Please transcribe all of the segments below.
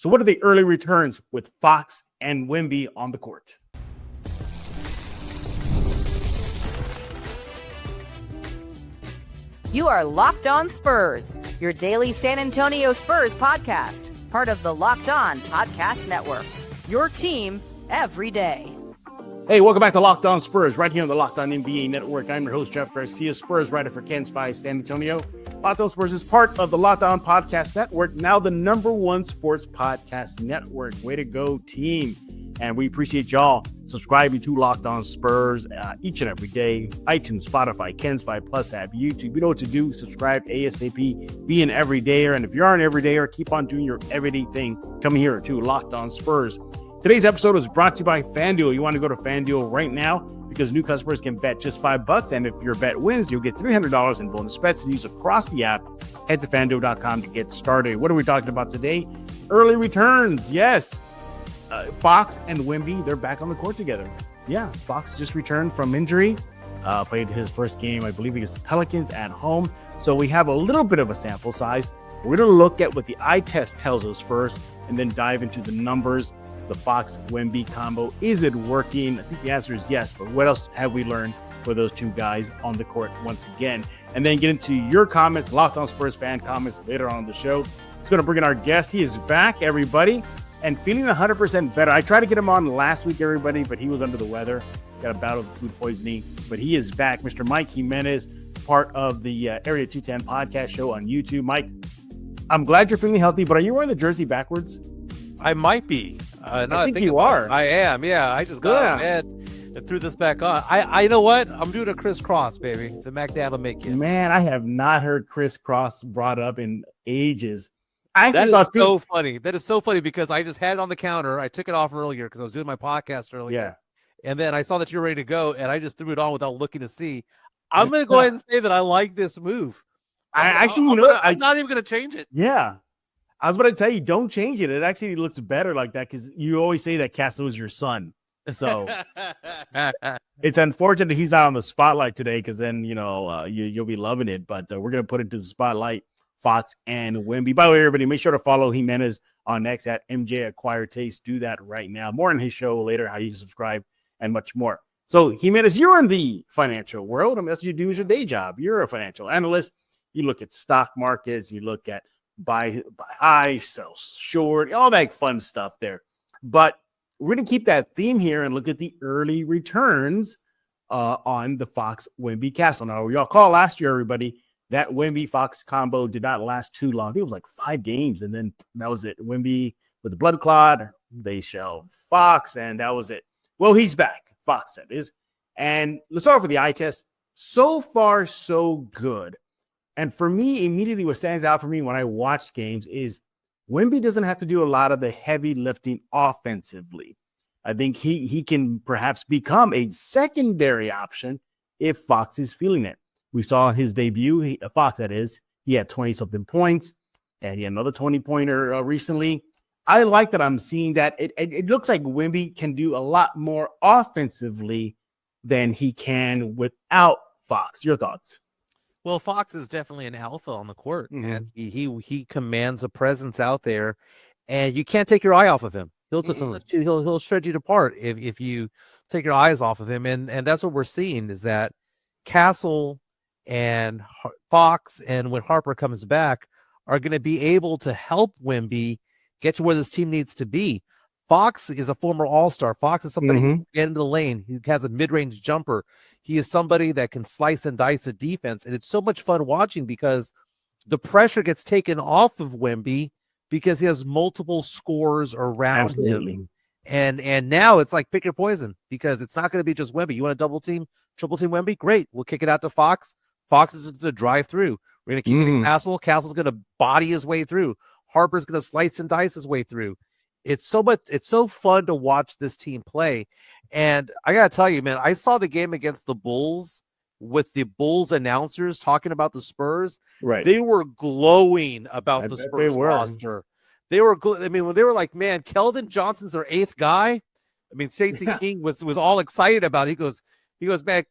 So what are the early returns with Fox and Wemby on the court? You are Locked On Spurs, your daily San Antonio Spurs podcast, part of the Locked On Podcast Network, your team every day. Hey, welcome back to Locked On Spurs, right here on the Locked On NBA Network. I'm your host, Jeff Garcia, Spurs writer for Ken's 5 San Antonio. Locked On Spurs is part of the Locked On Podcast Network, now the #1 sports podcast network. Way to go, team. And we appreciate y'all subscribing to Locked On Spurs each and every day. iTunes, Spotify, Ken's 5 Plus app, YouTube. You know what to do. Subscribe ASAP. Be an everydayer. And if you are an everydayer, keep on doing your everyday thing. Come here to Locked On Spurs. Today's episode is brought to you by FanDuel. You want to go to FanDuel right now because new customers can bet just $5. And if your bet wins, you'll get $300 in bonus bets to use across the app. Head to FanDuel.com to get started. What are we talking about today? Early returns. Yes. Fox and Wemby, they're back on the court together. Yeah, Fox just returned from injury, played his first game, I believe, against the Pelicans at home. So we have a little bit of a sample size. We're going to look at what the eye test tells us first and then dive into the numbers. The Fox-Wemby combo, is it working? I think the answer is yes, but what else have we learned for those two guys on the court once again? And then get into your comments, Locked On Spurs fan comments later on the show. It's going to bring in our guest. He is back, everybody, and feeling 100% better. I tried to get him on last week, everybody, but he was under the weather. Got a bout of food poisoning, but he is back. Mr. Mike Jimenez, part of the Area 210 podcast show on YouTube. Mike, I'm glad you're feeling healthy, but are you wearing the jersey backwards? I might be. I think you are. I am. Yeah. I just got out of bed and threw this back on. I know what? I'm doing a crisscross, baby. The Mac Dad will make you. Man, I have not heard crisscross brought up in ages. That is so funny. That is so funny because I just had it on the counter. I took it off earlier because I was doing my podcast earlier. Yeah. And then I saw that you're ready to go, and I just threw it on without looking to see. I'm going to go ahead and say that I like this move. I'm not even going to change it. Yeah. I was about to tell you, don't change it. It actually looks better like that because you always say that Castle is your son. So it's unfortunate that he's not on the spotlight today because then, you'll be loving it. But we're going to put it to the spotlight, Fox and Wemby. By the way, everybody, make sure to follow Jimenez on X at MJ Acquire Taste. Do that right now. More on his show later, how you can subscribe and much more. So Jimenez, you're in the financial world. I mean, that's what you do as your day job. You're a financial analyst. You look at stock markets. You look at buy high, sell short, all that fun stuff there. But we're going to keep that theme here and look at the early returns on the Fox-Wemby Castle. Now, we all call last year, everybody, that Wemby-Fox combo did not last too long. I think it was like 5 games, and then that was it. Wemby with the blood clot, they shelved Fox, and that was it. Well, he's back. Fox, that is. And let's start with the eye test. So far, so good. And for me, immediately what stands out for me when I watch games is Wemby doesn't have to do a lot of the heavy lifting offensively. I think he can perhaps become a secondary option if Fox is feeling it. We saw his debut, Fox that is, he had 20-something points, and he had another 20-pointer recently. I like that I'm seeing that. It looks like Wemby can do a lot more offensively than he can without Fox. Your thoughts? Well, Fox is definitely an alpha on the court, and he commands a presence out there, and you can't take your eye off of him. He'll shred you apart if you take your eyes off of him, and that's what we're seeing is that Castle and Fox, and when Harper comes back, are going to be able to help Wemby get to where this team needs to be. Fox is a former All-Star. Fox is somebody who can get into the lane. He has a mid-range jumper. He is somebody that can slice and dice a defense, and it's so much fun watching because the pressure gets taken off of Wemby because he has multiple scorers around him. And now it's like pick your poison because it's not going to be just Wemby. You want to double team, triple team Wemby? Great. We'll kick it out to Fox. Fox is going to drive through. We're going to keep it to Castle. Castle's going to body his way through. Harper's going to slice and dice his way through. It's so fun to watch this team play. And I got to tell you, man, I saw the game against the Bulls with the Bulls announcers talking about the Spurs. Right. They were glowing about the Spurs roster. They were, when they were like, man, Keldon Johnson's their 8th guy. I mean, Stacey King was all excited about it. He goes back,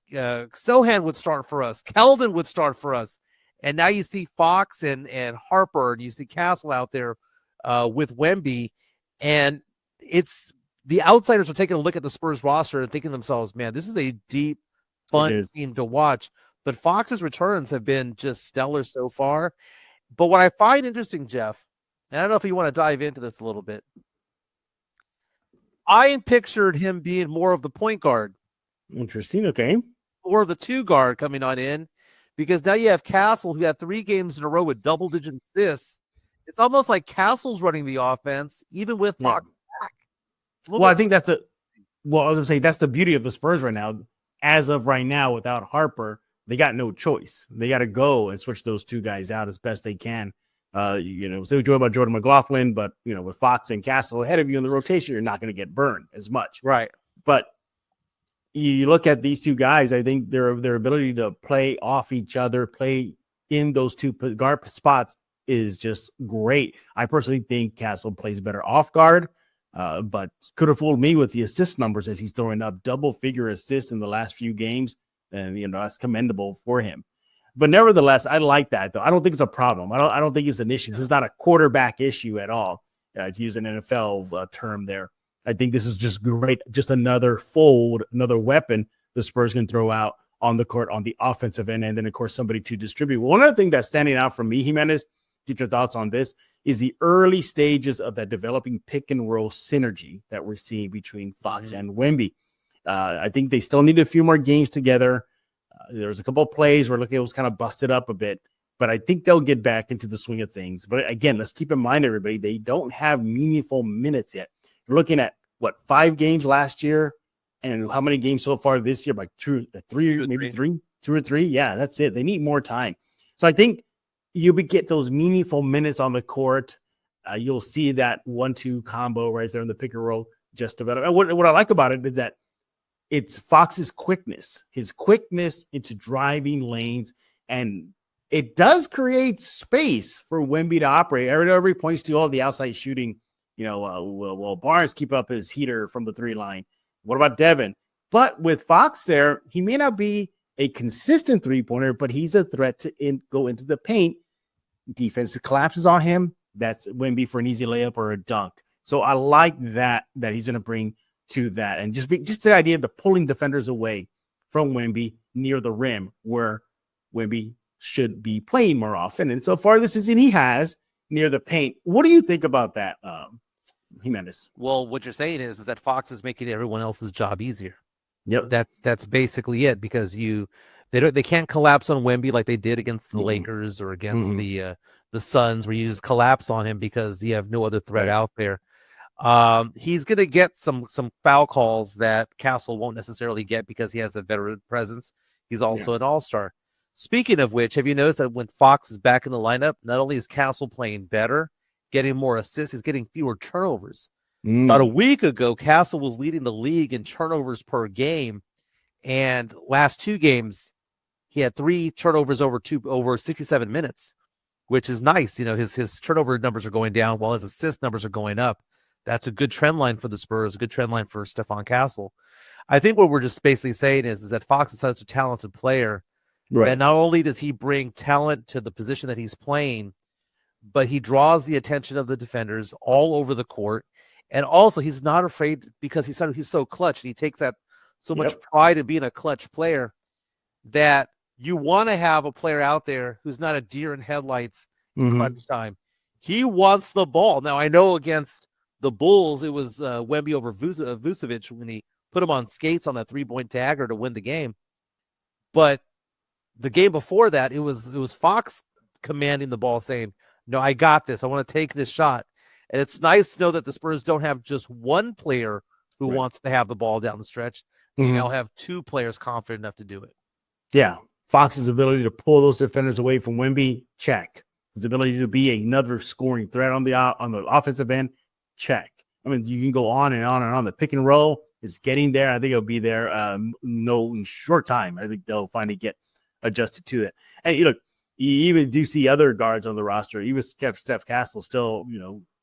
Sohan would start for us. Keldon would start for us. And now you see Fox and Harper, and you see Castle out there with Wemby, and it's the outsiders are taking a look at the Spurs roster and thinking to themselves, man, this is a deep, fun team to watch. But Fox's returns have been just stellar so far. But what I find interesting, Jeff, and I don't know if you want to dive into this a little bit, I pictured him being more of the point guard. Interesting. Okay. Or the 2 guard coming on in, because now you have Castle, who had 3 games in a row with double-digit assists. It's almost like Castle's running the offense, even with Fox back. Well, I think that's I was going to say, that's the beauty of the Spurs right now. As of right now, without Harper, they got no choice. They got to go and switch those 2 guys out as best they can. Say what you want about Jordan McLaughlin, but, with Fox and Castle ahead of you in the rotation, you're not going to get burned as much. Right. But you look at these 2 guys, I think their ability to play off each other, play in those 2 guard spots is just great. I personally think Castle plays better off guard, but could have fooled me with the assist numbers as he's throwing up double-figure assists in the last few games, and that's commendable for him. But nevertheless, I like that, though. I don't think it's a problem. I don't think it's an issue. This is not a quarterback issue at all, to use an NFL term there. I think this is just great. Just another weapon the Spurs can throw out on the court on the offensive end. And then, of course, somebody to distribute. One other thing that's standing out for me, Jimenez, get your thoughts on this, is the early stages of that developing pick and roll synergy that we're seeing between Fox and Wemby. I think they still need a few more games together. There's a couple of plays where it was kind of busted up a bit, but I think they'll get back into the swing of things. But again, let's keep in mind, everybody, they don't have meaningful minutes yet. You're looking at 5 games last year, and how many games so far this year? Like 2 or 3. Yeah, that's it. They need more time. So I think you'll get those meaningful minutes on the court. You'll see that 1-2 combo right there in the pick and roll just develop. And what I like about it is that it's Fox's quickness, his quickness into driving lanes, and it does create space for Wemby to operate. Everybody points to all the outside shooting. Will Barnes keep up his heater from the 3 line? What about Devin? But with Fox there, he may not be a consistent 3-pointer, but he's a threat to go into the paint. Defense collapses on him. That's Wemby for an easy layup or a dunk. So I like that he's going to bring to that. And just the idea of the pulling defenders away from Wemby near the rim, where Wemby should be playing more often. And so far this season, he has near the paint. What do you think about that, Jimenez? Well, what you're saying is that Fox is making everyone else's job easier. Yep. That's basically it, because they can't collapse on Wemby like they did against the Lakers or against the Suns, where you just collapse on him because you have no other threat out there. He's going to get some foul calls that Castle won't necessarily get because he has a veteran presence. He's also an all-star. Speaking of which, have you noticed that when Fox is back in the lineup, not only is Castle playing better, getting more assists, he's getting fewer turnovers. About a week ago, Castle was leading the league in turnovers per game, and last 2 games, he had 3 turnovers over 67 minutes, which is nice. His turnover numbers are going down while his assist numbers are going up. That's a good trend line for the Spurs, a good trend line for Stephon Castle. I think what we're just basically saying is that Fox is such a talented player. Right. And not only does he bring talent to the position that he's playing, but he draws the attention of the defenders all over the court. And also, he's not afraid because he's so clutch, and he takes that so much pride in being a clutch player that you want to have a player out there who's not a deer in headlights clutch time. He wants the ball. Now, I know against the Bulls, it was Wemby over Vucevic when he put him on skates on that 3-point dagger to win the game. But the game before that, it was Fox commanding the ball, saying, "No, I got this. I want to take this shot." And it's nice to know that the Spurs don't have just one player who wants to have the ball down the stretch. They now have 2 players confident enough to do it. Yeah, Fox's ability to pull those defenders away from Wemby, check. His ability to be another scoring threat on the offensive end, check. I mean, you can go on and on and on. The pick and roll is getting there. I think it'll be there in short time. I think they'll finally get adjusted to it. And you even do see other guards on the roster. Even Steph Castle still,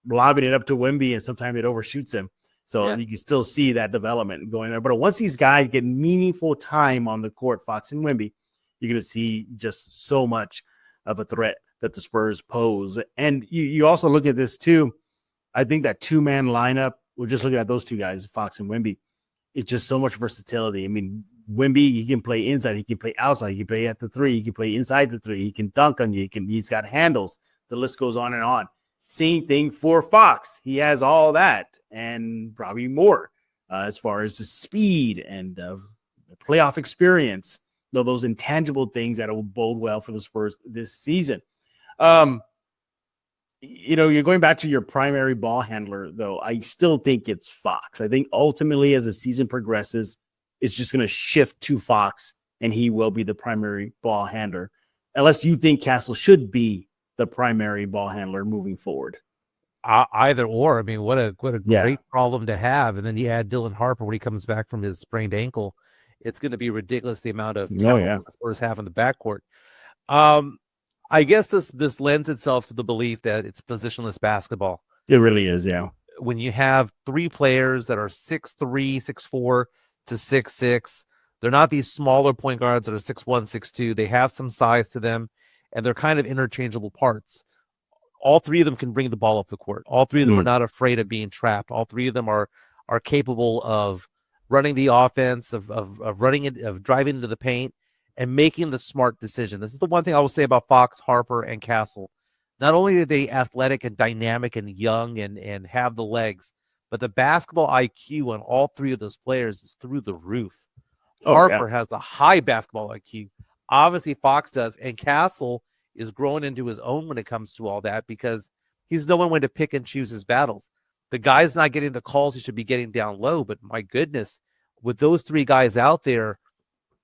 lobbing it up to Wemby, and sometimes it overshoots him. So you can still see that development going there. But once these guys get meaningful time on the court, Fox and Wemby, you're going to see just so much of a threat that the Spurs pose. And you also look at this too. I think that 2-man lineup, we're just looking at those two guys, Fox and Wemby, it's just so much versatility. I mean, Wemby, he can play inside, he can play outside, he can play at the 3, he can play inside the 3, he can dunk on you, he's got handles. The list goes on and on. Same thing for Fox. He has all that and probably more as far as the speed and the playoff experience. Though those intangible things that will bode well for the Spurs this season. You're going back to your primary ball handler, though. I still think it's Fox. I think ultimately, as the season progresses, it's just going to shift to Fox, and he will be the primary ball handler, unless you think Castle should be the primary ball handler moving forward. Either or. I mean, what a great problem to have. And then you add Dylan Harper when he comes back from his sprained ankle. It's going to be ridiculous the amount of talent the Spurs have in the backcourt. I guess this lends itself to the belief that it's positionless basketball. It really is, yeah. When you have 3 players that are 6'3", 6'4" to 6'6", they're not these smaller point guards that are 6'1", 6'2". They have some size to them, and they're kind of interchangeable parts. All 3 of them can bring the ball up the court. All 3 of them are not afraid of being trapped. All 3 of them are capable of running the offense, of running it, of driving into the paint, and making the smart decision. This is the one thing I will say about Fox, Harper, and Castle. Not only are they athletic and dynamic and young and have the legs, but the basketball IQ on all 3 of those players is through the roof. Harper has a high basketball IQ. Obviously, Fox does, and Castle is growing into his own when it comes to all that because he's knowing when to pick and choose his battles. The guy's not getting the calls he should be getting down low, but my goodness, with those 3 guys out there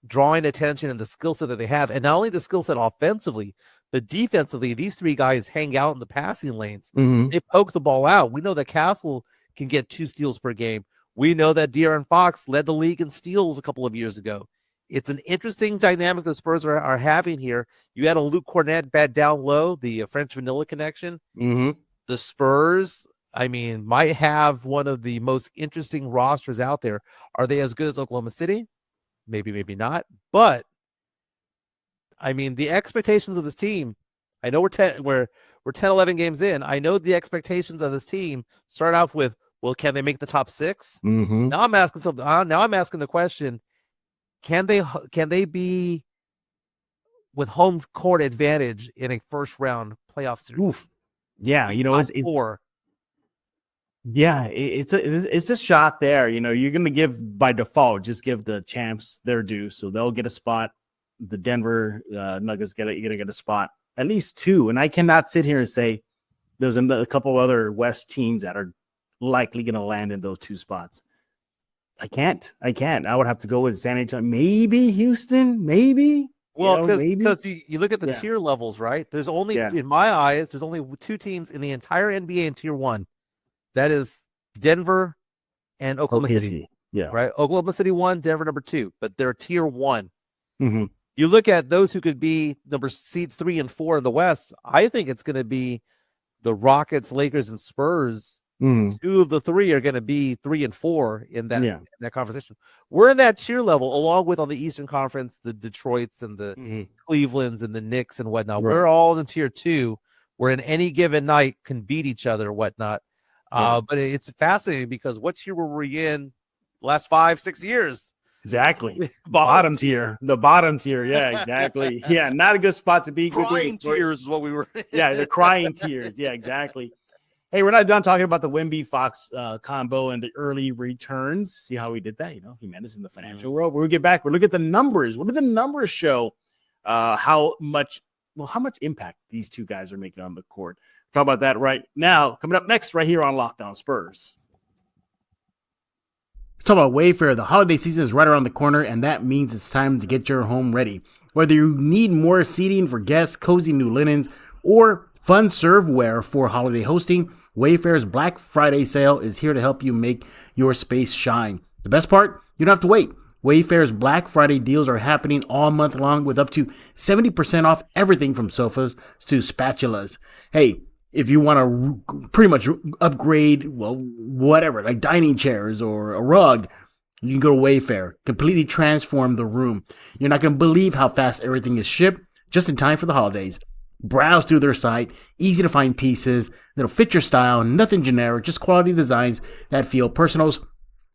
drawing attention and the skill set that they have, and not only the skill set offensively, but defensively, these 3 guys hang out in the passing lanes. They poke the ball out. We know that Castle can get 2 steals per game. We know that De'Aaron Fox led the league in steals a couple of years ago. It's an interesting dynamic the Spurs are having here. You had a Luke Cornett bad down low, the French vanilla connection. The Spurs, I mean, might have one of the most interesting rosters out there. Are they as good as Oklahoma City? Maybe, maybe not. But I mean, the expectations of this team, I know we're 10, 11 games in. I know the expectations of this team start off with, well, can they make the top 6? Now I'm asking something. Now I'm asking the question: Can they be with home court advantage in a first round playoff series? Oof. Yeah, it's a shot there. You're going to give by default, just give the champs their due. So they'll get a spot. The Denver Nuggets going to get a spot, at least 2. And I cannot sit here and say there's a couple other West teams that are likely going to land in those 2 spots. I can't. I would have to go with San Antonio, maybe Houston, maybe. Well, because you look at the tier levels, right? There's only, in my eyes, there's only 2 teams in the entire NBA in tier 1. That is Denver and Oklahoma City. Yeah. Right? Oklahoma City 1, Denver number 2, but they're tier 1. You look at those who could be seeds 3 and 4 in the West. I think it's going to be the Rockets, Lakers, and Spurs. 2 of the 3 are going to be 3 and 4 in that conversation. We're in that tier level, along with on the Eastern Conference, the Detroits and the Clevelands and the Knicks and whatnot. Right. We're all in tier 2, where in any given night can beat each other or whatnot. But it's fascinating because what tier were we in the last 5-6 years? Exactly. The bottom tier. Yeah, exactly. Yeah, not a good spot to be. Crying tears is what we were. Yeah, the crying tears. Yeah, exactly. Hey, we're not done talking about the Wemby Fox combo and the early returns. See how we did that? Jimenez in the financial world. When we get back, we'll look at the numbers. What do the numbers show? How much impact these 2 guys are making on the court? Talk about that right now. Coming up next, right here on Locked On Spurs. Let's talk about Wayfair. The holiday season is right around the corner, and that means it's time to get your home ready. Whether you need more seating for guests, cozy new linens, or fun serveware for holiday hosting, Wayfair's Black Friday sale is here to help you make your space shine. The best part? You don't have to wait. Wayfair's Black Friday deals are happening all month long with up to 70% off everything from sofas to spatulas. Hey, if you want to pretty much upgrade, whatever, like dining chairs or a rug, you can go to Wayfair, completely transform the room. You're not going to believe how fast everything is shipped just in time for the holidays. Browse through their site, easy to find pieces that'll fit your style, nothing generic, just quality designs that feel personal.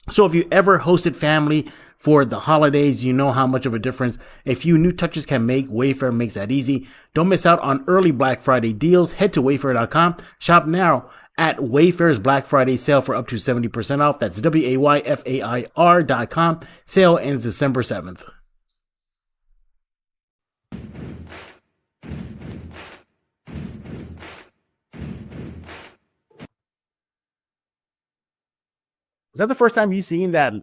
So if you ever hosted family for the holidays, you know how much of a difference a few new touches can make. Wayfair makes that easy. Don't miss out on early Black Friday deals. Head to wayfair.com. Shop now at Wayfair's Black Friday sale for up to 70% off. That's WAYFAIR.com. Sale ends December 7th. Was that the first time you seen that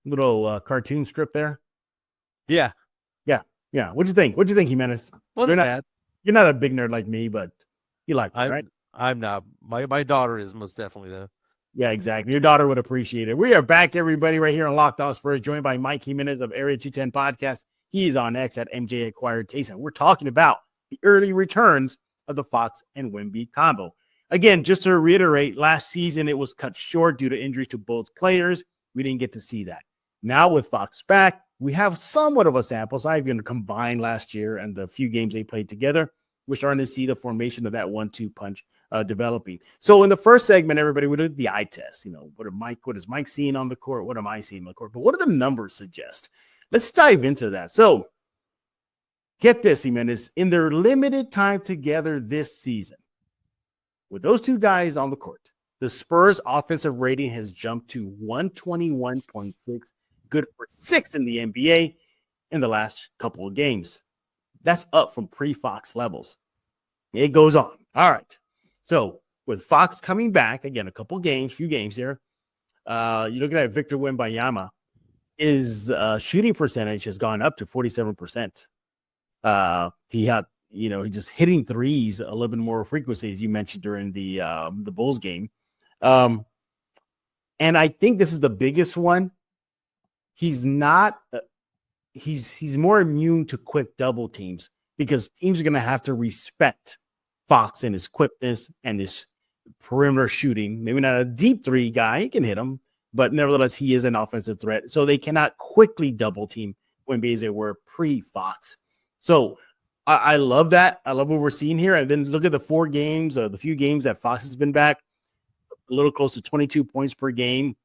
little cartoon strip there? Yeah. What'd you think? Jimenez? Wasn't bad. You're not a big nerd like me, but you like it, right? I'm not. My daughter is most definitely, though. Yeah, exactly. Your daughter would appreciate it. We are back, everybody, right here on Locked On Spurs, joined by Mike Jimenez of Area 210 Podcast. He is on X at MJ Acquired Taste, and we're talking about the early returns of the Fox and Wemby combo. Again, just to reiterate, last season it was cut short due to injuries to both players. We didn't get to see that. Now with Fox back, we have somewhat of a sample size. Even combined last year and the few games they played together, we're starting to see the formation of that 1-2 punch developing. So in the first segment, everybody, we did the eye test. What is Mike seeing on the court? What am I seeing on the court? But what do the numbers suggest? Let's dive into that. So get this, Jimenez, in their limited time together this season, with those two guys on the court, the Spurs offensive rating has jumped to 121.6, good for 6 in the NBA in the last couple of games. That's up from pre-Fox levels. It goes on. All right. So with Fox coming back, again, few games here, you're looking at Victor Wembanyama. His shooting percentage has gone up to 47%. He had, he's just hitting threes a little bit more frequency, as you mentioned during the Bulls game. And I think this is the biggest one. He's not, he's more immune to quick double teams because teams are going to have to respect Fox and his quickness and his perimeter shooting. Maybe not a deep three guy, he can hit him, but nevertheless, he is an offensive threat. So they cannot quickly double team Wemby as they were pre-Fox. So I love that. I love what we're seeing here. And then look at the 4 games, the few games that Fox has been back, a little close to 22 points per game,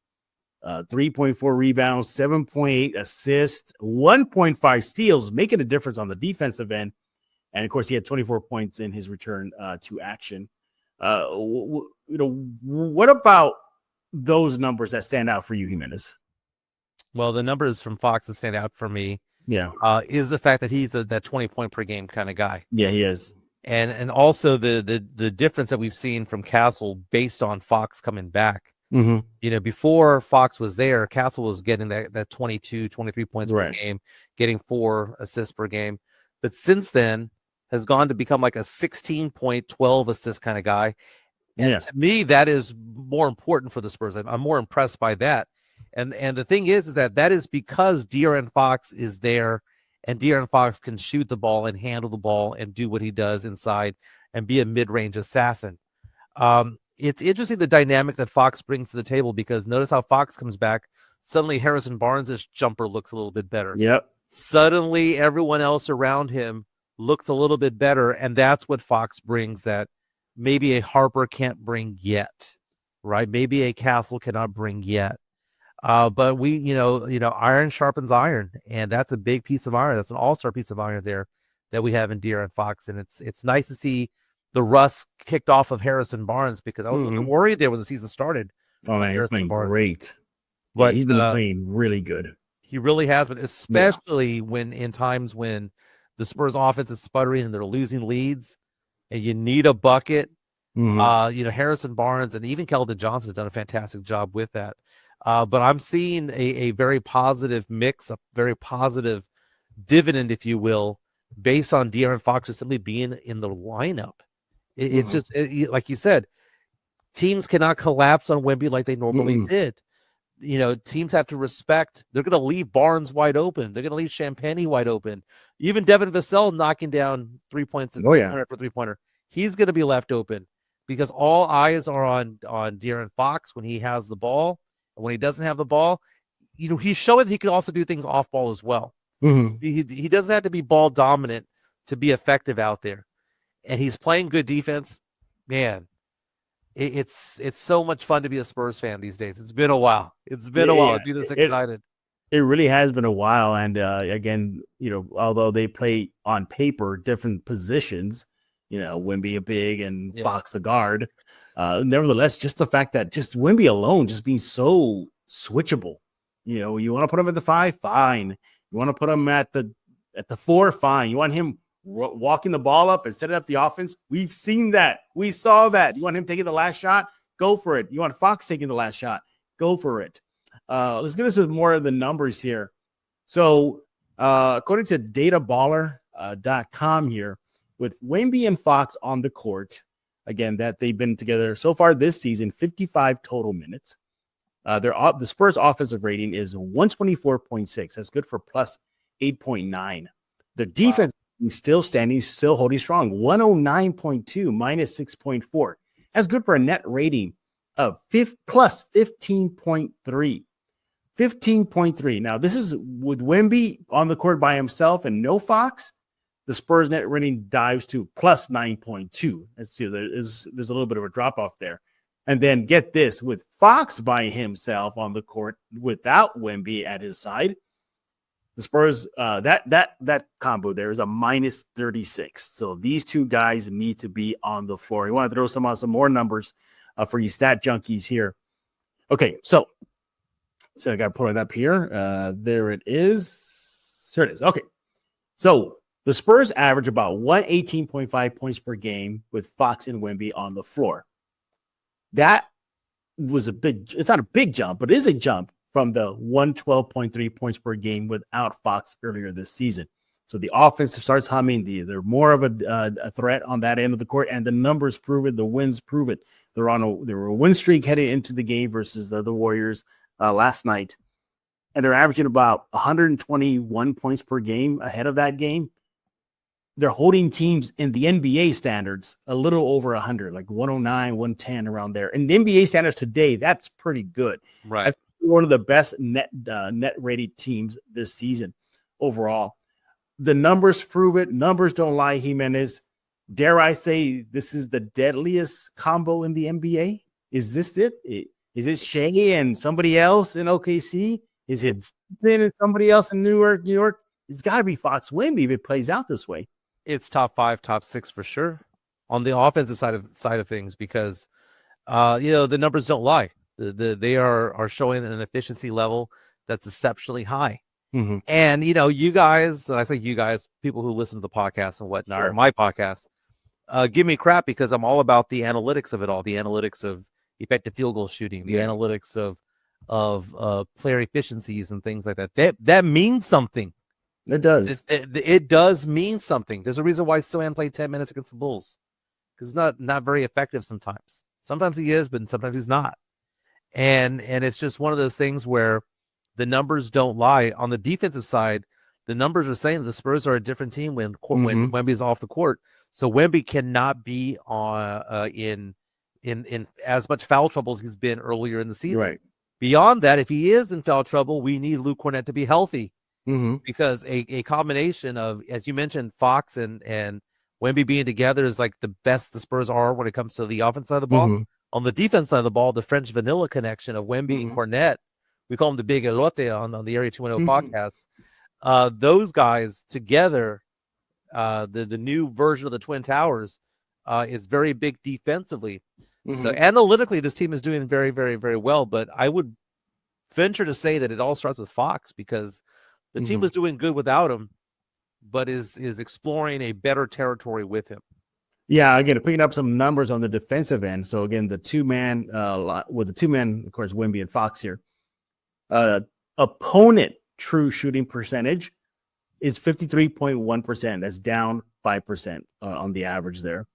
3.4 rebounds, 7.8 assists, 1.5 steals, making a difference on the defensive end. And of course, he had 24 points in his return to action. What about those numbers that stand out for you, Jimenez? Well, the numbers from Fox that stand out for me, is the fact that he's that 20 point per game kind of guy. Yeah, he is. And also the difference that we've seen from Castle based on Fox coming back. Mm-hmm. Before Fox was there, Castle was getting that 22, 23 points per game, getting 4 assists per game. But since then has gone to become like a 16 point, 12 assist kind of guy. And to me, that is more important for the Spurs. I'm more impressed by that. And the thing is that is because De'Aaron Fox is there, and De'Aaron Fox can shoot the ball and handle the ball and do what he does inside and be a mid-range assassin. It's interesting the dynamic that Fox brings to the table, because notice how Fox comes back. Suddenly Harrison Barnes' jumper looks a little bit better. Yep. Suddenly everyone else around him looks a little bit better, and that's what Fox brings that maybe a Harper can't bring yet, right? Maybe a Castle cannot bring yet. But we, iron sharpens iron, and that's a big piece of iron. That's an all-star piece of iron there that we have in De'Aaron Fox, and it's nice to see the rust kicked off of Harrison Barnes, because I was a little worried there when the season started. Oh man, he's been great. But he's been playing really good. He really has been, especially when in times when the Spurs offense is sputtering and they're losing leads, and you need a bucket. Harrison Barnes and even Keldon Johnson has done a fantastic job with that. But I'm seeing a very positive mix, a very positive dividend, if you will, based on De'Aaron Fox just simply being in the lineup. It's just like you said, teams cannot collapse on Wemby like they normally did. Teams have to respect. They're going to leave Barnes wide open. They're going to leave Champagny wide open. Even Devin Vassell knocking down 3 points for three-pointer. He's going to be left open because all eyes are on De'Aaron Fox when he has the ball. And when he doesn't have the ball, he's showing that he can also do things off ball as well. He doesn't have to be ball dominant to be effective out there. and he's playing good defense, man, it's so much fun to be a Spurs fan these days. It's been a while. It's been a while to be this excited. It really has been a while. And again, although they play on paper different positions, Wemby a big and Fox a guard, nevertheless, just the fact that just Wemby alone just being so switchable. You want to put him at the 5, fine. You want to put him at the 4, fine. You want him walking the ball up and setting up the offense. We've seen that. We saw that. You want him taking the last shot? Go for it. You want Fox taking the last shot? Go for it. Let's get into more of the numbers here. So, according to databaller.com here, with Wemby and Fox on the court, again, that they've been together so far this season, 55 total minutes. The Spurs offensive rating is 124.6. That's good for plus 8.9. Their defense is still standing, still holding strong. 109.2 minus 6.4. That's good for a net rating of plus 15.3. 15.3. Now, this is with Wemby on the court by himself and no Fox. The Spurs net rating dives to plus 9.2. Let's see, there's a little bit of a drop off there. And then get this, with Fox by himself on the court without Wemby at his side, the Spurs, that combo there is a minus 36. So these two guys need to be on the floor. You want to throw some more numbers for you stat junkies here. Okay, so I got to pull it up here. There it is. Here it is. Okay, so the Spurs average about 118.5 points per game with Fox and Wemby on the floor. That was it's not a big jump, but it is a jump from the 112.3 points per game without Fox earlier this season. So the offense starts humming. They're more of a threat on that end of the court, and the numbers prove it. The wins prove it. They were a win streak heading into the game versus the Warriors last night, and they're averaging about 121 points per game ahead of that game. They're holding teams in the NBA standards a little over 100, like 109, 110 around there. And the NBA standards today, that's pretty good. Right. One of the best net rated teams this season overall. The numbers prove it. Numbers don't lie, Jimenez. Dare I say this is the deadliest combo in the NBA? Is this it? Is it Shea and somebody else in OKC? Is it Stephon and somebody else in New York? It's got to be Fox-Wembanyama if it plays out this way. It's top 5, top 6 for sure on the offensive side of things because, the numbers don't lie. They are showing an efficiency level that's exceptionally high. Mm-hmm. And, you guys, I say you guys, people who listen to the podcast and whatnot, or my podcast, give me crap because I'm all about the analytics of it all, the analytics of effective field goal shooting, the analytics of player efficiencies and things like that. That means something. It does. It does mean something. There's a reason why Sohan played 10 minutes against the Bulls because it's not very effective sometimes. Sometimes he is, but sometimes he's not. And it's just one of those things where the numbers don't lie. On the defensive side, the numbers are saying that the Spurs are a different team when Wemby is off the court. So Wemby cannot be in as much foul trouble as he's been earlier in the season. Right. Beyond that, if he is in foul trouble, we need Luke Kornet to be healthy. Mm-hmm. Because a combination of, as you mentioned, Fox and Wemby being together is like the best the Spurs are when it comes to the offense side of the ball. Mm-hmm. On the defense side of the ball, the French vanilla connection of Wemby and Kornet, we call him the Big Elote on the Area 210 podcast. Those guys together, the new version of the Twin Towers, is very big defensively. Mm-hmm. So analytically, this team is doing very, very, very well. But I would venture to say that it all starts with Fox because the team was doing good without him, but is exploring a better territory with him. Yeah, again, picking up some numbers on the defensive end. So again, the two-man, with the two-man, of course, Wemby and Fox here. Opponent true shooting percentage is 53.1%. That's down 5% on the average there.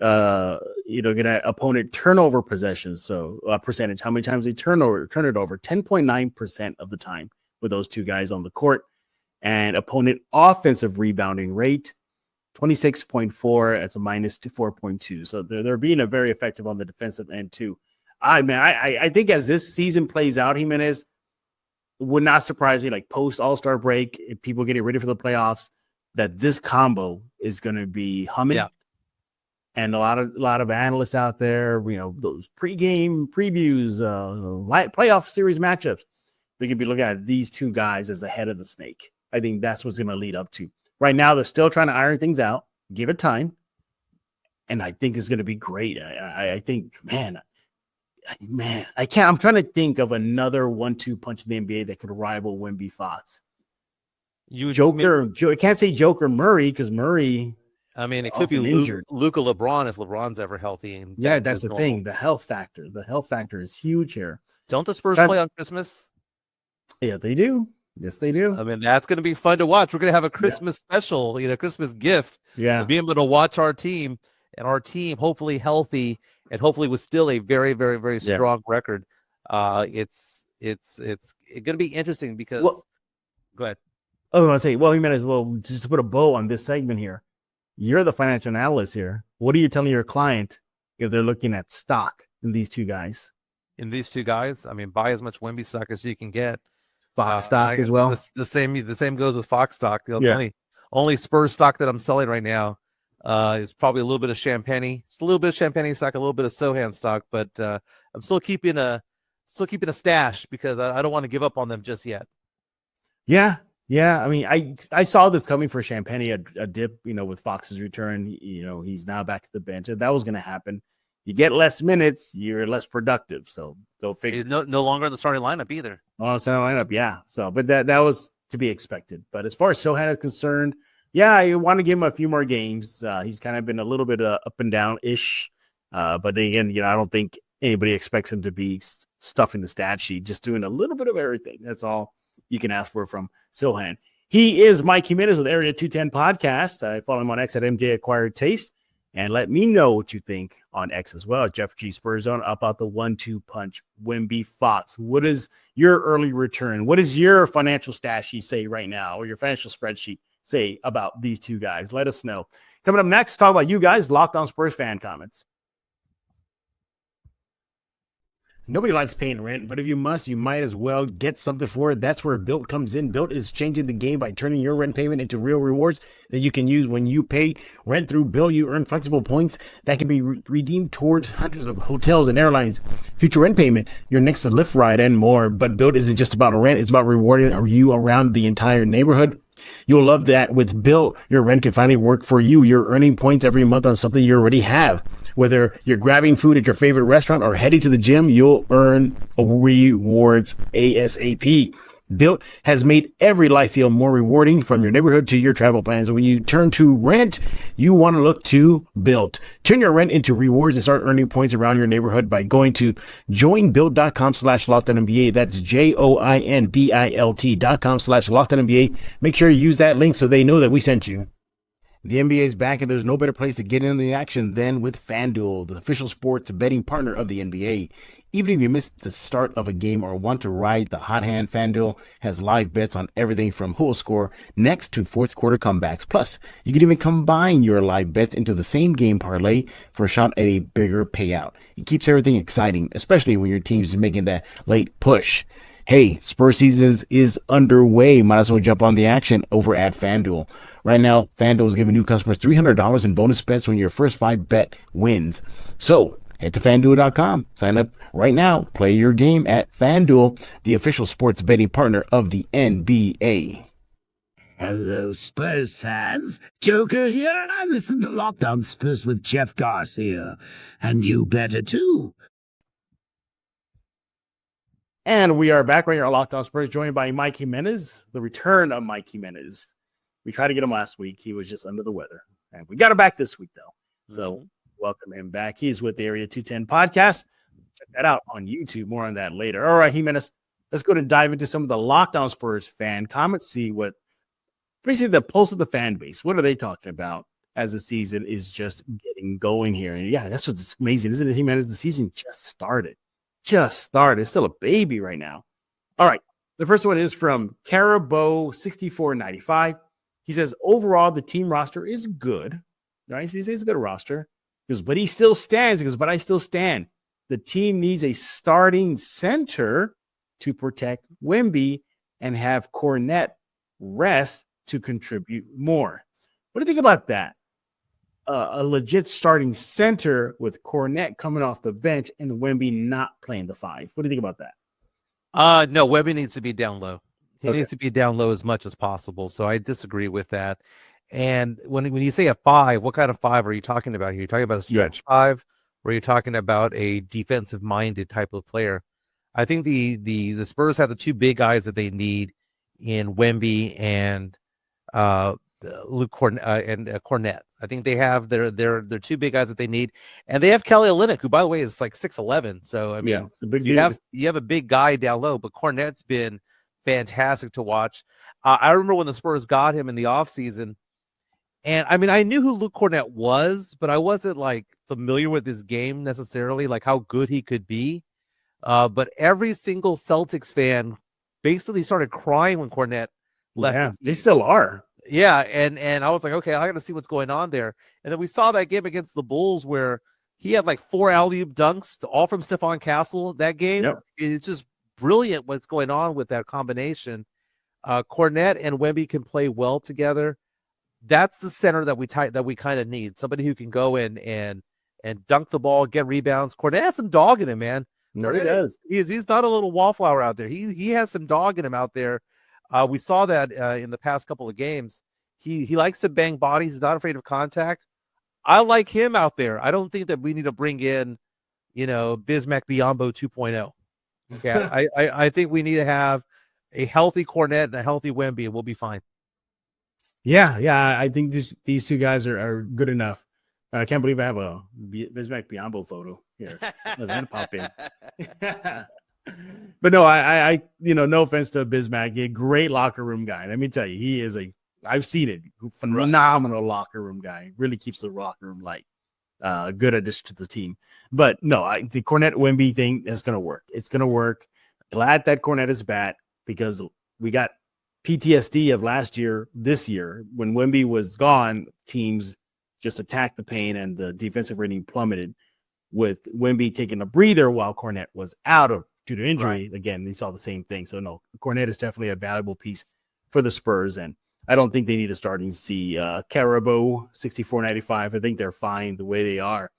Opponent turnover possessions. So percentage, how many times they turn it over, 10.9% of the time with those two guys on the court. And opponent offensive rebounding rate, 26.4. That's a minus to 4.2. So they're being very effective on the defensive end too. I think as this season plays out, Jimenez, would not surprise me, like post All-Star break, if people getting ready for the playoffs, that this combo is going to be humming. And a lot of analysts out there, those pregame previews, playoff series matchups, we could be looking at these two guys as the head of the snake. I think that's what's going to lead up to. Right now, they're still trying to iron things out. Give it time. And I think it's going to be great. I think, man, I can't. I'm trying to think of another 1-2 punch in the NBA that could rival Wemby Fox. I can't say Joker Murray because Murray. I mean, it could be Luka LeBron if LeBron's ever healthy. And yeah, that's the thing. The health factor. The health factor is huge here. Don't the Spurs play on Christmas? Yeah, they do. Yes, they do. I mean, that's going to be fun to watch. We're going to have a Christmas special, Christmas gift. Yeah. Being able to watch our team and our team hopefully healthy and hopefully with still a very, very, very strong record. It's going to be interesting because go ahead. I was going to say, you might as well just put a bow on this segment here. You're the financial analyst here. What are you telling your client if they're looking at stock in these two guys? I mean, buy as much Wemby stock as you can get. Fox stock as well. The same goes with Fox stock. The only Spurs stock that I'm selling right now is probably a little bit of Champagne. It's a little bit of Champagne stock, a little bit of Sohan stock, but I'm still keeping a stash because I don't want to give up on them just yet. Yeah. I mean, I saw this coming for Champagne, a dip, with Fox's return. He's now back to the bench. If that was going to happen, you get less minutes, you're less productive. So go figure. No longer in the starting lineup either. On the starting lineup, yeah. So, but that was to be expected. But as far as Sohan is concerned, I want to give him a few more games. He's kind of been a little bit up and down ish. But again, I don't think anybody expects him to be stuffing the stat sheet, just doing a little bit of everything. That's all you can ask for from Sohan. He is Mike Jimenez with Area 210 Podcast. I follow him on X at MJ Acquired Taste. And let me know what you think on X as well. Jeff G. Spurs Zone about the 1-2 punch Wemby Fox. What is your early return? What is your financial stat sheet say right now, or your financial spreadsheet say about these two guys? Let us know. Coming up next, talk about you guys, Locked On Spurs Fan Comments. Nobody likes paying rent, but if you must, you might as well get something for it. That's where Built comes in. Built is changing the game by turning your rent payment into real rewards that you can use when you pay rent through Built. You earn flexible points that can be redeemed towards hundreds of hotels and airlines, future rent payment, your next Lyft ride, and more. But Built isn't just about rent. It's about rewarding you around the entire neighborhood. You'll love that with Built, your rent can finally work for you. You're earning points every month on something you already have. Whether you're grabbing food at your favorite restaurant or heading to the gym, you'll earn rewards ASAP. Built has made every life feel more rewarding, from your neighborhood to your travel plans. And when you turn to rent, you want to look to Built. Turn your rent into rewards and start earning points around your neighborhood by going to joinbuilt.com/LockedOnNBA. That's JOINBILT.com/LockedOnNBA. Make sure you use that link so they know that we sent you. The NBA is back, and there's no better place to get into the action than with FanDuel, the official sports betting partner of the NBA. Even if you missed the start of a game or want to ride the hot hand, FanDuel has live bets on everything from who will score next to fourth quarter comebacks. Plus, you can even combine your live bets into the same game parlay for a shot at a bigger payout. It keeps everything exciting, especially when your team is making that late push. Hey, Spurs season is underway. Might as well jump on the action over at FanDuel. Right now, FanDuel is giving new customers $300 in bonus bets when your first 5 bet wins. So, head to FanDuel.com. Sign up right now. Play your game at FanDuel, the official sports betting partner of the NBA. Hello, Spurs fans. Joker here, and I listen to Locked On Spurs with Jeff Garcia. And you better too. And we are back right here on Locked On Spurs, joined by Mike Jimenez, the return of Mike Jimenez. We tried to get him last week. He was just under the weather. And we got him back this week, though. So welcome him back. He's with the Area 210 Podcast. Check that out on YouTube. More on that later. All right, Jimenez, let's go and dive into some of the Locked On Spurs fan comments, see what basically the pulse of the fan base. What are they talking about as the season is just getting going here? And yeah, that's what's amazing, isn't it, Jimenez? The season just started. It's still a baby right now. All right. The first one is from Carabo6495. He says, overall, the team roster is good. Right? So he says it's a good roster. He goes, but he still stands. He goes, but I still stand. The team needs a starting center to protect Wemby and have Cornette rest to contribute more. What do you think about that? a legit starting center with Cornette coming off the bench and Wemby not playing the 5. What do you think about that? No, Webby needs to be down low. He Okay. needs to be down low as much as possible. So I disagree with that. And when you say a 5, what kind of 5 are you talking about? Are you talking about a stretch 5, or are you talking about a defensive-minded type of player? I think the Spurs have the 2 big guys that they need in Wemby and Luke Cornette. I think they have their 2 big guys that they need, and they have Kelly Olynyk, who, by the way, is like 6'11". So I mean, it's a big you have a big guy down low, but Cornette's been fantastic to watch. I remember when the Spurs got him in the offseason, and I mean, I knew who Luke Cornette was, but I wasn't like familiar with his game necessarily, like how good he could be. But every single Celtics fan basically started crying when Cornette left. Yeah, they still are. Yeah, and I was like, okay, I got to see what's going on there. And then we saw that game against the Bulls where he had like 4 alley-oop dunks, all from Stephon Castle that game. Yep. It's just brilliant what's going on with that combination. Cornette and Wemby can play well together. That's the center that we kind of need. Somebody who can go in and dunk the ball, get rebounds. Cornette has some dog in him, man. No, he does. He's not a little wallflower out there. He has some dog in him out there. We saw that in the past couple of games. He likes to bang bodies. He's not afraid of contact. I like him out there. I don't think that we need to bring in, Bismack Biyombo 2.0. Okay, I think we need to have a healthy Cornette and a healthy Wemby, and we'll be fine. Yeah, I think these 2 guys are good enough. I can't believe I have a Bismack Biyombo photo here. Then pop in. But no, I no offense to Bismack, a great locker room guy. Let me tell you, he is I've seen it, phenomenal locker room guy. Really keeps the locker room light. Good addition to the team. But no, the Cornette Wemby thing is going to work. It's going to work. Glad that Cornette is back because we got PTSD of last year, this year. When Wemby was gone, teams just attacked the paint and the defensive rating plummeted. With Wemby taking a breather while Cornette was out due to injury. Right. Again, they saw the same thing. So no, Cornette is definitely a valuable piece for the Spurs, and I don't think they need a starting C. Carabo, 64.95. I think they're fine the way they are.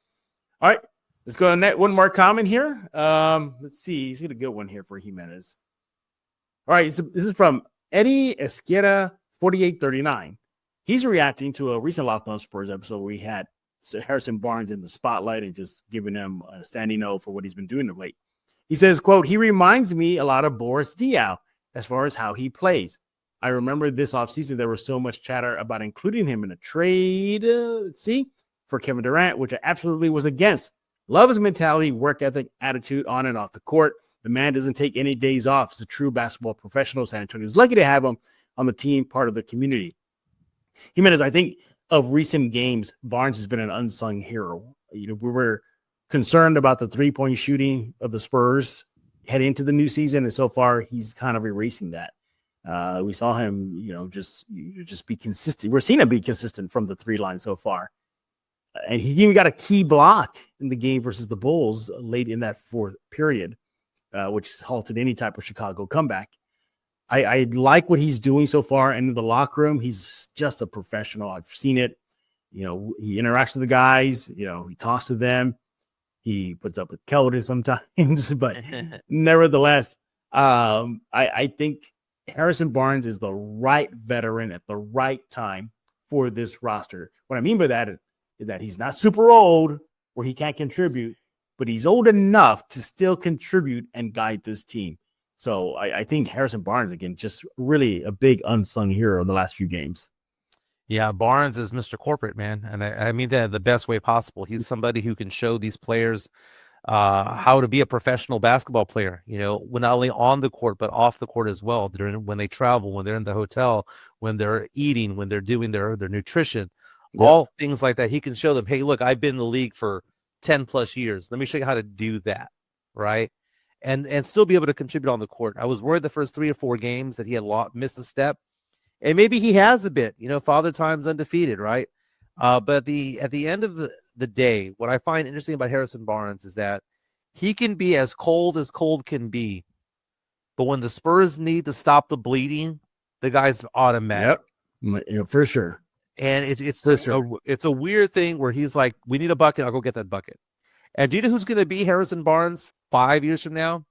All right, let's go to one more comment here. Let's see. He's got a good one here for Jimenez. All right, so this is from Eddie Esquera, 4839. He's reacting to a recent Locked On Spurs episode where we had Harrison Barnes in the spotlight and just giving him a standing O for what he's been doing of late. He says, quote, he reminds me a lot of Boris Diaw as far as how he plays. I remember this offseason, there was so much chatter about including him in a trade, for Kevin Durant, which I absolutely was against. Love his mentality, work ethic, attitude on and off the court. The man doesn't take any days off. He's a true basketball professional. San Antonio is lucky to have him on the team, part of the community. Jimenez, I think of recent games, Barnes has been an unsung hero. We were concerned about the 3-point shooting of the Spurs heading into the new season, and so far he's kind of erasing that. We saw him, just be consistent. We're seeing him be consistent from the 3 line so far. And he even got a key block in the game versus the Bulls late in that 4th period, which halted any type of Chicago comeback. I like what he's doing so far. And in the locker room, he's just a professional. I've seen it. He interacts with the guys. He talks to them. He puts up with Keldon sometimes, but nevertheless, I think Harrison Barnes is the right veteran at the right time for this roster. What I mean by that is that he's not super old where he can't contribute, but he's old enough to still contribute and guide this team. So I think Harrison Barnes, again, just really a big unsung hero in the last few games. Yeah, Barnes is Mr. Corporate, man. And I mean that the best way possible. He's somebody who can show these players how to be a professional basketball player, when not only on the court, but off the court as well. When they travel, when they're in the hotel, when they're eating, when they're doing their nutrition, all things like that. He can show them, hey, look, I've been in the league for 10 plus years. Let me show you how to do that. Right. And still be able to contribute on the court. I was worried the first 3 or 4 games that he had missed a step. And maybe he has a bit, Father Time's undefeated, right? But at the end of the day, what I find interesting about Harrison Barnes is that he can be as cold can be. But when the Spurs need to stop the bleeding, the guy's automatic. Yep, for sure. And it's a weird thing where he's like, we need a bucket. I'll go get that bucket. And do you know who's going to be Harrison Barnes 5 years from now?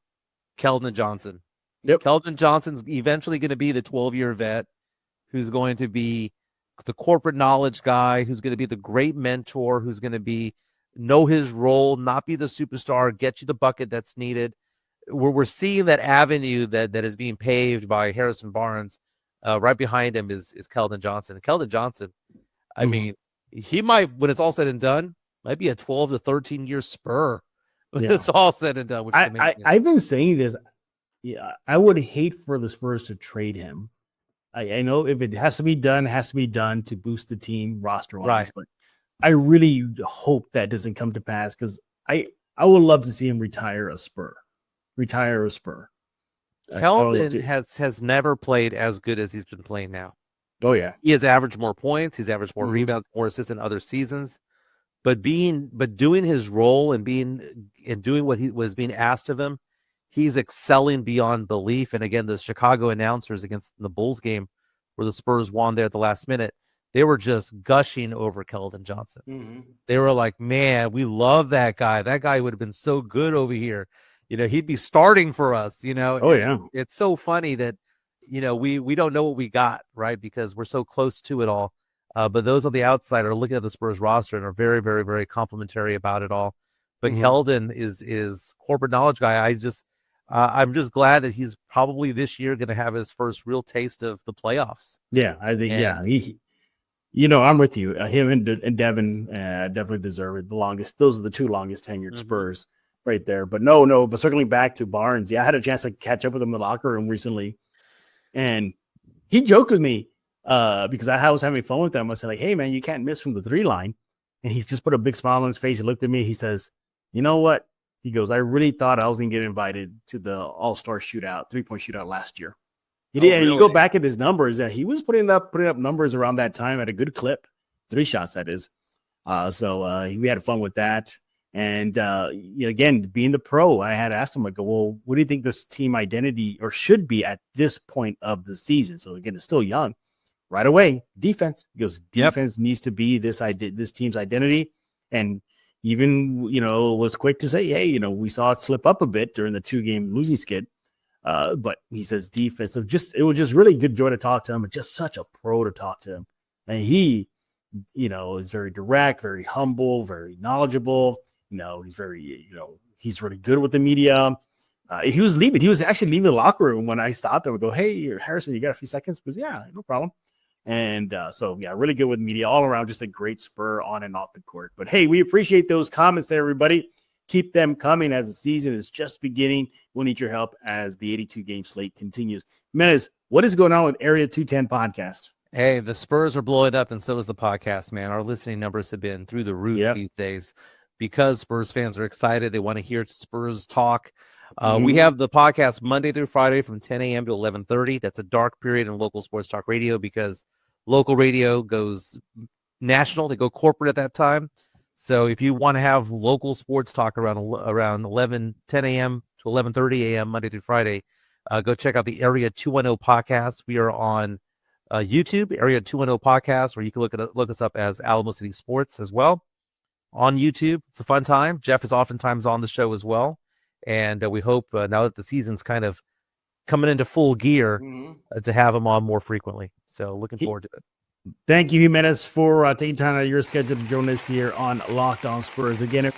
Keldon Johnson. Yep. Keldon Johnson's eventually going to be the 12-year vet who's going to be the corporate knowledge guy, who's going to be the great mentor, who's going to know his role, not be the superstar, get you the bucket that's needed. We're seeing that avenue that is being paved by Harrison Barnes. Right behind him is Keldon Johnson. Keldon Johnson, I mean, he might, when it's all said and done, might be a 12 to 13-year Spur when it's all said and done. I've been saying this. Yeah, I would hate for the Spurs to trade him. I know if it has to be done, it has to be done to boost the team roster-wise. Right. But I really hope that doesn't come to pass because I would love to see him retire a Spur. Keldon has never played as good as he's been playing now. Oh, yeah. He has averaged more points. He's averaged more rebounds, more assists in other seasons. But doing his role and doing what he was being asked of him, he's excelling beyond belief. And again, the Chicago announcers against the Bulls game where the Spurs won there at the last minute, they were just gushing over Keldon Johnson. They were like, man, we love that guy. That guy would have been so good over here. He'd be starting for us, Oh, yeah. It's so funny that, we don't know what we got, right? Because we're so close to it all. But those on the outside are looking at the Spurs roster and are very, very, very complimentary about it all. But Keldon is corporate knowledge guy. I'm just glad that he's probably this year going to have his first real taste of the playoffs. Yeah, I think, I'm with you. Him and Devin definitely deserve it. Those are the two longest tenured Spurs right there. But but circling back to Barnes, I had a chance to catch up with him in the locker room recently. And he joked with me because I was having fun with him. I said, like, hey, man, you can't miss from the 3 line. And he just put a big smile on his face. He looked at me. He says, you know what? He goes, I really thought I was going to get invited to the All-Star shootout, 3-point shootout last year. He did. And you go back at his numbers, he was putting up numbers around that time at a good clip. 3 shots, that is. So we had fun with that. And, again, being the pro, I had asked him, I go, well, what do you think this team identity or should be at this point of the season? So, again, it's still young. Right away, defense. He goes, defense needs to be this team's identity. And even, was quick to say, hey, we saw it slip up a bit during the 2-game losing skid. But he says defense. So it was just really good joy to talk to him and just such a pro to talk to him. And he, is very direct, very humble, very knowledgeable. He's very, he's really good with the media. He was leaving. He was actually leaving the locker room when I stopped him. I go, hey, Harrison, you got a few seconds? He goes, yeah, no problem. And really good with media all around. Just a great Spur on and off the court. But hey, we appreciate those comments there, everybody. Keep them coming as the season is just beginning. We'll need your help as the 82-game slate continues. Jimenez, what is going on with Area 210 podcast? Hey, the Spurs are blowing up, and so is the podcast, man. Our listening numbers have been through the roof these days because Spurs fans are excited. They want to hear Spurs talk. We have the podcast Monday through Friday from 10 a.m. to 11:30. That's a dark period in local sports talk radio because local radio goes national. They go corporate at that time. So if you want to have local sports talk around 10 a.m. to 11:30 a.m. Monday through Friday, go check out the Area 210 podcast. We are on YouTube, Area 210 podcast, where you can look us up as Alamo City Sports as well on YouTube. It's a fun time. Jeff is oftentimes on the show as well. And we hope now that the season's kind of coming into full gear to have him on more frequently. So looking forward to it. Thank you, Jimenez, for taking time out of your schedule to join us here on Locked On Spurs. Again,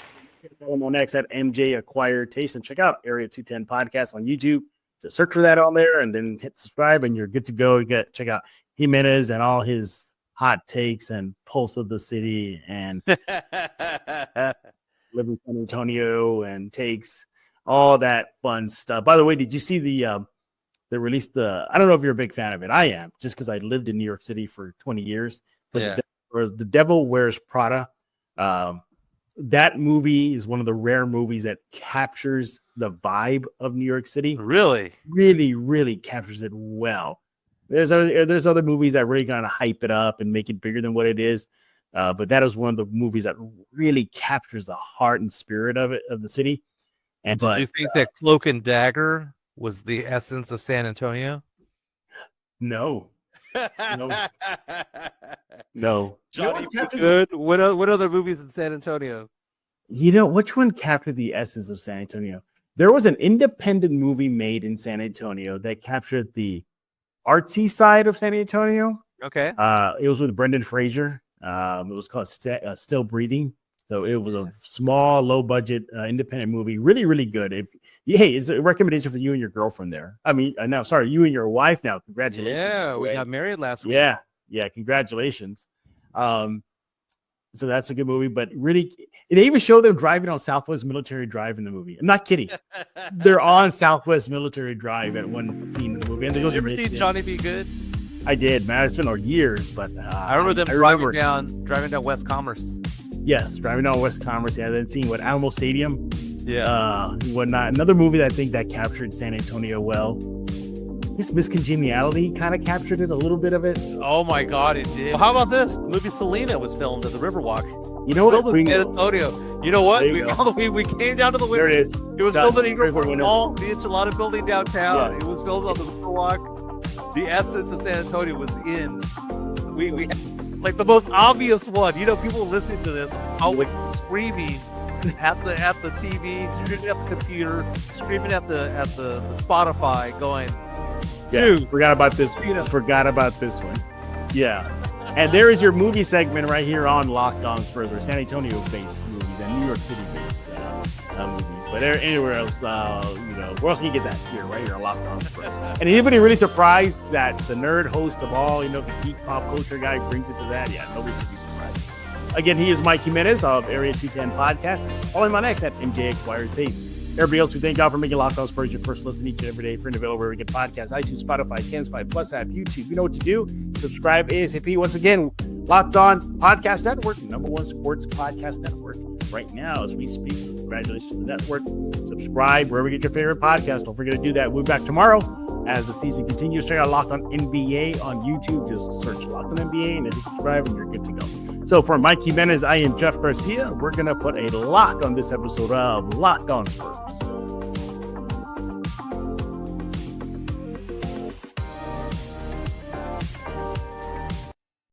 follow him on X at MJ Acquired Taste and check out Area 210 Podcast on YouTube. Just search for that on there and then hit subscribe and you're good to go. You get check out Jimenez and all his hot takes and pulse of the city and living San Antonio and takes all that fun stuff. By the way, did you see they released I don't know if you're a big fan of it. I am, just because I lived in New York City for 20 years. But the Devil Wears Prada. That movie is one of the rare movies that captures the vibe of New York City. Really? Really, really captures it well. There's other movies that really kind of hype it up and make it bigger than what it is. But that is one of the movies that really captures the heart and spirit of the city. And do you think that Cloak and Dagger was the essence of San Antonio? No. No. Johnny Be Good. What other movies in San Antonio? You know, which one captured the essence of San Antonio? There was an independent movie made in San Antonio that captured the artsy side of San Antonio. Okay. It was with Brendan Fraser. It was called Still Breathing. So it was a small, low budget, independent movie. Really, really good. It's a recommendation for you and your girlfriend there. I mean, no, sorry, you and your wife now. Congratulations. Yeah, we got married last week. Yeah, congratulations. So that's a good movie, but really, they even show them driving on Southwest Military Drive in the movie. I'm not kidding. They're on Southwest Military Drive at one scene in the movie. And did you ever see Johnny Be Good? I did, man. It's been years, but I remember them driving down West Commerce. Yes, driving down West Commerce. Yeah, then seeing Alamo Stadium. Yeah, whatnot. Another movie that I think that captured San Antonio well. This Miss Congeniality kind of captured it, a little bit of it. Oh my God, it did. Well, how about this? The movie Selena was filmed at the Riverwalk. You know what? San Antonio. You know what? We came down to the winter. There it is. It was filmed at the Mall, the Enchilada Building downtown. Yeah. It was filmed on the Riverwalk. The essence of San Antonio was in. We like the most obvious one. You know, people listening to this, always screaming at the TV, screaming at the computer, screaming at the Spotify, going. Yeah, forgot about this. Forgot about this one. Yeah. And there is your movie segment right here on Locked On Spurs, or San Antonio-based movies and New York City-based movies. But anywhere else, where else can you get that? Here, right here on Locked On Spurs. And anybody really surprised that the nerd host of all, the geek pop culture guy brings it to that? Yeah, nobody should be surprised. Again, he is Mike Jimenez of Area 210 Podcast. Follow him on X at MJ Acquired Taste. Everybody else, we thank y'all for making Locked On Spurs your first listen each and every day. For available where we get podcasts, iTunes, Spotify, Cansify, Plus app, YouTube. You know what to do. Subscribe ASAP. Once again, Locked On Podcast Network, #1 sports podcast network right now as we speak. So congratulations to the network. Subscribe wherever you get your favorite podcast. Don't forget to do that. We'll be back tomorrow as the season continues. Check out Locked On NBA on YouTube. Just search Locked On NBA and hit subscribe and you're good to go. So for Mike Jimenez, I am Jeff Garcia. We're going to put a lock on this episode of Locked On Spurs.